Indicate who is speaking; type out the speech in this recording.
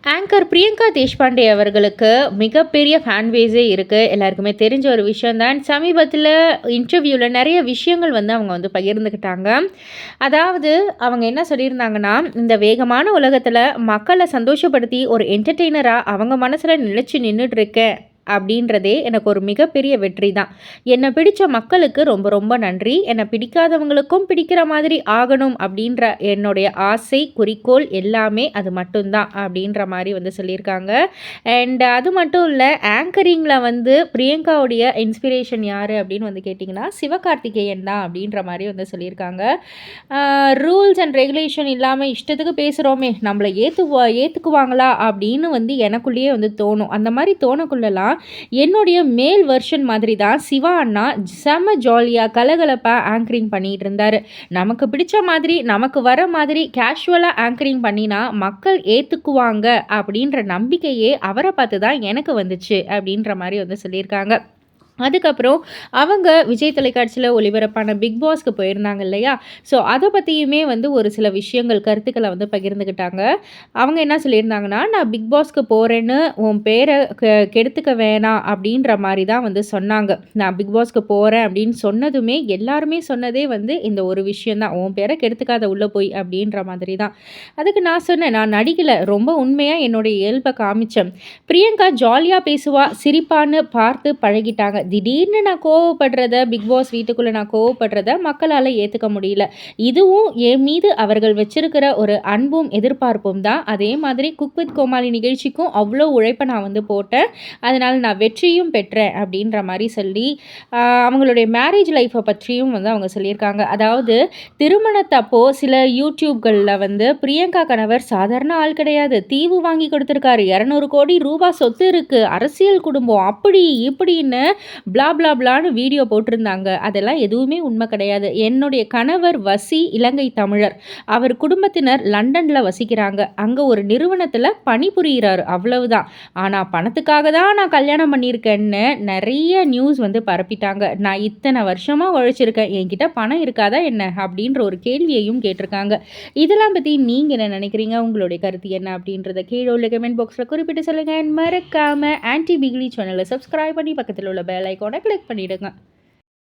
Speaker 1: Anchor Priyanka Deshpande அவர்களுக்கு மிகப்பெரிய fan பேஸே இருக்குது. எல்லாருக்குமே தெரிஞ்ச ஒரு விஷயம் தான். சமீபத்தில் இன்டர்வியூவில் நிறைய விஷயங்கள் வந்து அவங்க வந்து பகிர்ந்துக்கிட்டாங்க. அதாவது அவங்க என்ன சொல்லியிருந்தாங்கன்னா, இந்த வேகமான உலகத்தில் மக்களை சந்தோஷப்படுத்தி ஒரு என்டர்டெய்னராக அவங்க மனசில் நிலைச்சு நின்றுட்டுருக்கேன் அப்படின்றதே எனக்கு ஒரு மிகப்பெரிய வெற்றி தான். என்னை பிடிச்ச மக்களுக்கு ரொம்ப ரொம்ப நன்றி. என்னை பிடிக்காதவங்களுக்கும் பிடிக்கிற மாதிரி ஆகணும் அப்படின்ற என்னுடைய ஆசை, குறிக்கோள் எல்லாமே அது மட்டும்தான் அப்படின்ற மாதிரி வந்து சொல்லியிருக்காங்க. அண்ட் அது மட்டும் இல்லை, ஆங்கரிங்கில் வந்து பிரியங்காவுடைய இன்ஸ்பிரேஷன் யார் அப்படின்னு வந்து கேட்டிங்கன்னா சிவகார்த்திகேயன் தான் அப்படின்ற மாதிரி வந்து சொல்லியிருக்காங்க. ரூல்ஸ் அண்ட் ரெகுலேஷன் இல்லாமல் இஷ்டத்துக்கு பேசுகிறோமே, நம்மளை ஏற்றுக்குவாங்களா அப்படின்னு வந்து எனக்குள்ளேயே வந்து தோணும். அந்த மாதிரி தோணக்குள்ளலாம் என்னுடைய மேல் வெர்ஷன் மாதிரி தான் சிவா அண்ணா செம ஜாலியாக கலகலப்பாக ஆங்கரிங் பண்ணிகிட்டு இருந்தார். நமக்கு பிடிச்ச மாதிரி நமக்கு வர மாதிரி கேஷுவலாக ஆங்கரிங் பண்ணினா மக்கள் ஏற்றுக்குவாங்க அப்படின்ற நம்பிக்கையே அவரை பார்த்து தான் எனக்கு வந்துச்சு அப்படின்ற மாதிரி வந்து சொல்லியிருக்காங்க. அதுக்கப்புறம் அவங்க விஜய் தொலைக்காட்சியில் ஒளிபரப்பான பிக் பாஸ்க்கு போயிருந்தாங்க இல்லையா? ஸோ அதை பற்றியுமே வந்து ஒரு சில விஷயங்கள் கருத்துக்களை வந்து பகிர்ந்துக்கிட்டாங்க. அவங்க என்ன சொல்லியிருந்தாங்கன்னா, நான் பிக் பாஸ்க்கு போகிறேன்னு உன் பேரை கெடுத்துக்க வேணாம் அப்படின்ற மாதிரி தான் வந்து சொன்னாங்க. நான் பிக் பாஸ்க்கு போகிறேன் அப்படின்னு சொன்னதுமே எல்லாருமே சொன்னதே வந்து இந்த ஒரு விஷயம் தான், உன் பேரை கெடுத்துக்காத உள்ளே போய் அப்படின்ற மாதிரி தான். அதுக்கு நான் சொன்னேன், நான் நடிகலை, ரொம்ப உண்மையாக என்னுடைய இயல்பை காமிச்சேன். பிரியங்கா ஜாலியாக பேசுவா, சிரிப்பான்னு பார்த்து பழகிட்டாங்க. திடீர்னு நான் கோவப்படுறத, பிக் பாஸ் வீட்டுக்குள்ளே நான் கோவப்படுறத மக்களால் ஏற்றுக்க முடியல. இதுவும் என் மீது அவர்கள் வச்சிருக்கிற ஒரு அன்பும் எதிர்பார்ப்பும் தான். அதே மாதிரி குக் வித் கோமாளி நிகழ்ச்சிக்கும் அவ்வளோ உழைப்பை நான் வந்து போட்டேன். அதனால் நான் வெற்றியும் பெற்றேன் அப்படின்ற மாதிரி சொல்லி அவங்களுடைய மேரேஜ் லைஃப்பை பற்றியும் வந்து அவங்க சொல்லியிருக்காங்க. அதாவது திருமணத்தப்போ சில யூடியூப்களில் வந்து பிரியங்கா கணவர் சாதாரண ஆள் கிடையாது, தீவு வாங்கி கொடுத்துருக்காரு, 200 கோடி ரூபாய் சொத்து இருக்குது, அரசியல் குடும்பம், அப்படி இப்படின்னு பிளா பிளா பிளான்னு வீடியோ போட்டிருந்தாங்க. அதெல்லாம் எதுவுமே உண்மை கிடையாது. என்னுடைய கணவர் வசி இலங்கை தமிழர், அவர் குடும்பத்தினர் லண்டனில் வசிக்கிறாங்க, அங்கே ஒரு நிறுவனத்தில் பணிபுரிகிறாரு, அவ்வளவுதான். ஆனால் பணத்துக்காக தான் நான் கல்யாணம் பண்ணியிருக்கேன்னு நிறைய நியூஸ் வந்து பரப்பிட்டாங்க. நான் இத்தனை வருஷமாக உழைச்சிருக்கேன், என்கிட்ட பணம் இருக்காதா என்ன அப்படின்ற ஒரு கேள்வியையும் கேட்டிருக்காங்க. இதெல்லாம் பற்றி நீங்கள் என்ன நினைக்கிறீங்க? உங்களுடைய கருத்து என்ன அப்படின்றத கீழே உள்ள கமெண்ட் பாக்ஸில் குறிப்பிட்டு சொல்லுங்கள். மறக்காமல் ஆன்டி பிகிலி சேனலை சப்ஸ்கிரைப் பண்ணி பக்கத்தில் உள்ள பெல் ஐகானை கிளிக் பண்ணிவிடுங்க.